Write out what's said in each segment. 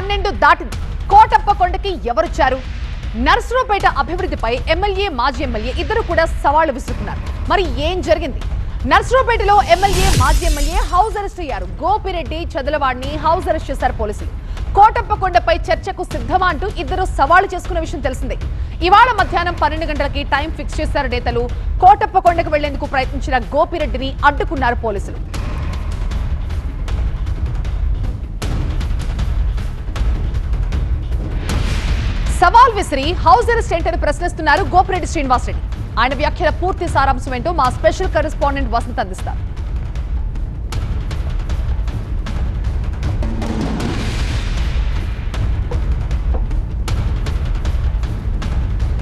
12 దాటింది. కోటప్పకొండకి ఎవరొచ్చారు? నర్సరావుపేట అభివృద్ధిపై ఎమ్మెల్యే, మాజీ ఎమ్మెల్యే ఇద్దరు కూడా సవాళ్లు విసురుతున్నారు. మరి ఏం జరిగింది? నర్సరావుపేటలో ఎమ్మెల్యే, మాజీ ఎమ్మెల్యే హౌస్ అరెస్ట్ అయ్యారు. గోపిరెడ్డి, చదలవాడిని హౌస్ అరెస్ట్ చేశారు పోలీసులు. కోటప్పకొండపై చర్చకు సిద్ధమా అంటూ ఇద్దరు సవాళ్లు చేసుకున్న విషయం తెలిసిందే. ఇవాళ మధ్యాహ్నం 12 గంటలకి టైం ఫిక్స్ చేశారు నేతలు. కోటప్పకొండకు వెళ్లేందుకు ప్రయత్నించిన గోపిరెడ్డిని అడ్డుకున్నారు పోలీసులు. సవాల్ విసిరి హౌస్ అరెస్ట్ ఏంటని ప్రశ్నిస్తున్నారు గోపిరెడ్డి శ్రీనివాసరెడ్డి. ఆయన వ్యాఖ్యల పూర్తి సారాంశం ఏంటో మా స్పెషల్ కరెస్పాండెంట్ వసంత్ అందిస్తారు.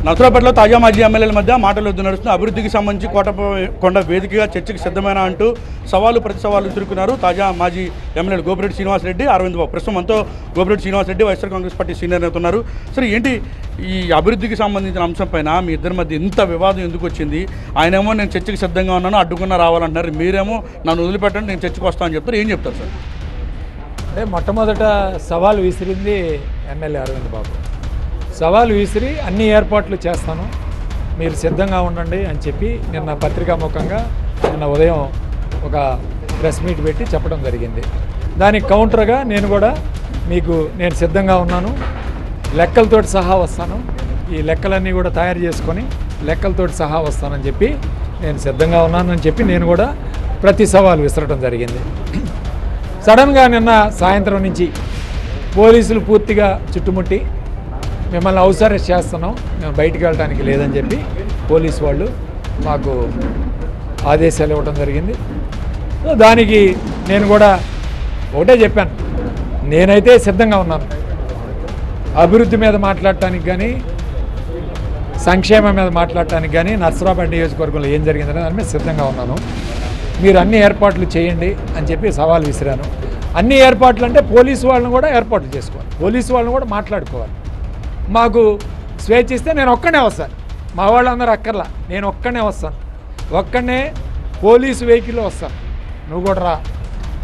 నర్సరావుపేటలో తాజా మాజీ ఎమ్మెల్యేల మధ్య మాటలు నడుస్తున్న అభివృద్ధికి సంబంధించి కోటప్పకొండ వేదికగా చర్చకు సిద్ధమైన అంటూ ప్రతి సవాలు విసురుకున్నారు తాజా మాజీ ఎమ్మెల్యేలు గోపిరెడ్డి శ్రీనివాసరెడ్డి, అరవింద్ బాబు. ప్రస్తుతం అంతా గోపిరెడ్డి శ్రీనివాసరెడ్డి వైఎస్ఆర్ కాంగ్రెస్ పార్టీ సీనియర్ నేత ఉన్నారు. సరే, ఏంటి ఈ అభివృద్ధికి సంబంధించిన అంశం పైన మీ ఇద్దరి మధ్య ఇంత వివాదం ఎందుకు వచ్చింది? ఆయనేమో నేను చర్చకు సిద్ధంగా ఉన్నాను, అడ్డుకున్నా రావాలంటున్నారు. మీరేమో నన్ను వదిలిపెట్టండి, నేను చర్చకు వస్తానని చెప్తారు. ఏం చెప్తారు సార్? అంటే మొట్టమొదట సవాల్ విసిరింది ఎమ్మెల్యే అరవింద్ బాబు. సవాలు విసిరి అన్ని ఏర్పాట్లు చేస్తాను, మీరు సిద్ధంగా ఉండండి అని చెప్పి నిన్న పత్రికాముఖంగా నిన్న ఉదయం ఒక ప్రెస్ మీట్ పెట్టి చెప్పడం జరిగింది. దానికి కౌంటర్గా నేను సిద్ధంగా ఉన్నాను, లెక్కలతోటి సహా వస్తాను, ఈ లెక్కలన్నీ కూడా తయారు చేసుకొని లెక్కలతోటి సహా వస్తానని చెప్పి నేను సిద్ధంగా ఉన్నానని చెప్పి నేను కూడా ప్రతి సవాలు విసరడం జరిగింది. సడన్గా నిన్న సాయంత్రం నుంచి పోలీసులు పూర్తిగా చుట్టుముట్టి మిమ్మల్ని హౌస్ అరెస్ట్ చేస్తున్నాం, మేము బయటికి వెళ్ళడానికి లేదని చెప్పి పోలీసు వాళ్ళు మాకు ఆదేశాలు ఇవ్వడం జరిగింది. దానికి నేను కూడా ఒకటే చెప్పాను, నేనైతే సిద్ధంగా ఉన్నాను. అభివృద్ధి మీద మాట్లాడటానికి కానీ, సంక్షేమం మీద మాట్లాడటానికి కానీ, నర్సరావుపేట నియోజకవర్గంలో ఏం జరిగిందనే దాని మీద సిద్ధంగా ఉన్నాను. మీరు అన్ని ఏర్పాట్లు చేయండి అని చెప్పి సవాల్ విసిరాను. అన్ని ఏర్పాట్లు అంటే పోలీసు వాళ్ళని కూడా ఏర్పాట్లు చేసుకోవాలి, పోలీసు వాళ్ళని కూడా మాట్లాడుకోవాలి. మాకు స్వేచ్ఛ ఇస్తే నేను ఒక్కనే వస్తాను, మా వాళ్ళందరూ అక్కర్లా, నేను ఒక్కనే వస్తాను, ఒక్కనే పోలీసు వెహికల్లో వస్తాను, నువ్వు కూడా రా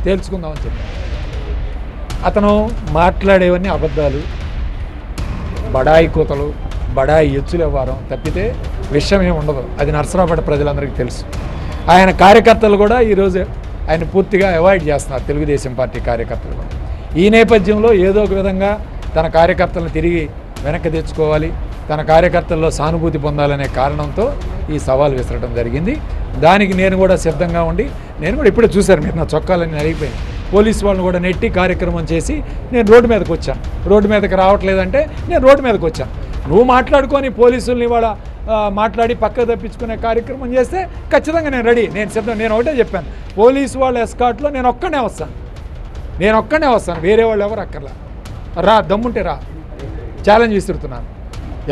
తేల్చుకుందామని చెప్పి. అతను మాట్లాడేవన్నీ అబద్ధాలు, బడాయి కూతలు, బడాయి ఎచ్చులు ఇవ్వడం తప్పితే విషయం ఏమి ఉండదు. అది నర్సరావుపేట ప్రజలందరికీ తెలుసు. ఆయన కార్యకర్తలు కూడా ఈరోజు ఆయన పూర్తిగా అవాయిడ్ చేస్తున్నారు, తెలుగుదేశం పార్టీ కార్యకర్తలు కూడా. ఈ నేపథ్యంలో ఏదో ఒక విధంగా తన కార్యకర్తలను తిరిగి వెనక్కి తెచ్చుకోవాలి, తన కార్యకర్తల్లో సానుభూతి పొందాలనే కారణంతో ఈ సవాల్ విసరడం జరిగింది. దానికి నేను కూడా సిద్ధంగా ఉండి, నేను కూడా ఇప్పుడే చూశాను, మీరు నా చొక్కాలన్నీ అరిగిపోయింది, పోలీసు వాళ్ళని కూడా నెట్టి కార్యక్రమం చేసి నేను రోడ్డు మీదకి వచ్చాను. రోడ్డు మీదకి రావట్లేదంటే నేను రోడ్డు మీదకి వచ్చాను. నువ్వు మాట్లాడుకొని పోలీసుల్ని వాళ్ళ మాట్లాడి పక్కకు తప్పించుకునే కార్యక్రమం చేస్తే ఖచ్చితంగా నేను రెడీ, నేను సిద్ధం. నేను ఒకటే చెప్పాను, పోలీసు వాళ్ళ ఎస్కాట్లో నేను ఒక్కనే వస్తాను, వేరే వాళ్ళు ఎవరు అక్కర్లా, రా దమ్ముంటే రా, ఛాలెంజ్ విసురుతున్నాను.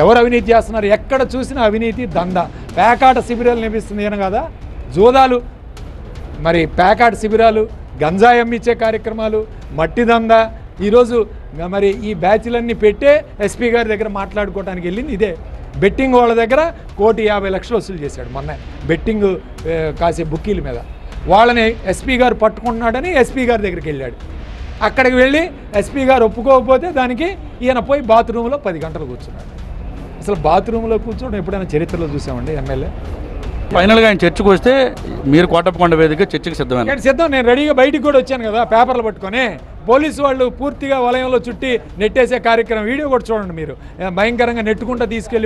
ఎవరు అవినీతి చేస్తున్నారు? ఎక్కడ చూసినా అవినీతి దందా. పేకాట శిబిరాలు నిర్మిస్తుంది ఏను కదా, జోదాలు, మరి పేకాట శిబిరాలు, గంజాయి అమ్మిచ్చే కార్యక్రమాలు, మట్టి దందా. ఈరోజు మరి ఈ బ్యాచ్లన్నీ పెట్టే ఎస్పీ గారి దగ్గర మాట్లాడుకోవడానికి వెళ్ళింది ఇదే. బెట్టింగ్ వాళ్ళ దగ్గర 1,50,00,000 వసూలు చేశాడు మొన్న, బెట్టింగ్ కాసే బుక్కీల మీద. వాళ్ళని ఎస్పీ గారు పట్టుకుంటున్నాడని ఎస్పీ గారి దగ్గరికి వెళ్ళాడు. అక్కడికి వెళ్ళి ఎస్పీ గారు ఒప్పుకోకపోతే దానికి ఈయన పోయి బాత్రూంలో 10 గంటలు కూర్చున్నాడు. అసలు బాత్రూంలో కూర్చోవడం ఎప్పుడైనా చరిత్రలో చూసామండి ఎమ్మెల్యే? ఫైనల్గా ఆయన చర్చకు వస్తే మీరు కోటప్పకొండ వేదిక చర్చకు సిద్ధమైన? నేను సిద్ధం, నేను రెడీగా బయటికి కూడా వచ్చాను కదా పేపర్లు పట్టుకొని. పోలీసు వాళ్ళు పూర్తిగా వలయంలో చుట్టి నెట్టేసే కార్యక్రమం వీడియో కూడా చూడండి మీరు. భయంకరంగా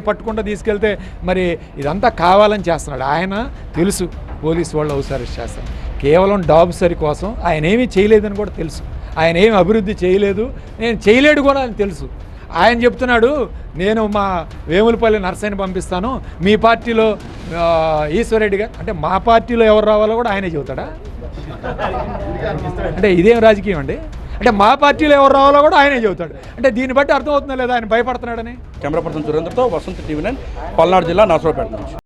పట్టుకుంటూ తీసుకెళ్తే మరి ఇదంతా కావాలని చేస్తున్నాడు. ఆయన తెలుసు పోలీసు వాళ్ళు హౌస్ అరెస్ట్ చేస్తారు, కేవలం డాబుసరి కోసం. ఆయన ఏమీ చేయలేదని కూడా తెలుసు, ఆయన ఏమి అభివృద్ధి చేయలేదు, నేను చేయలేడు కూడా అని తెలుసు. ఆయన చెప్తున్నాడు, నేను మా వేములపల్లి నర్సయ్యని పంపిస్తాను, మీ పార్టీలో ఈశ్వరరెడ్డి గారు, అంటే మా పార్టీలో ఎవరు రావాలో కూడా ఆయనే చెబుతాడా? అంటే ఇదేం రాజకీయం అండి? అంటే మా పార్టీలో ఎవరు రావాలో కూడా ఆయనే చెబుతాడు. అంటే దీన్ని బట్టి అర్థమవుతుందా లేదా ఆయన భయపడుతున్నాడని? కెమెరా పర్సన్ సురేంద్రతో వసంత్, TV9, పల్నాడు జిల్లా, నర్సరావుపేట నుంచి.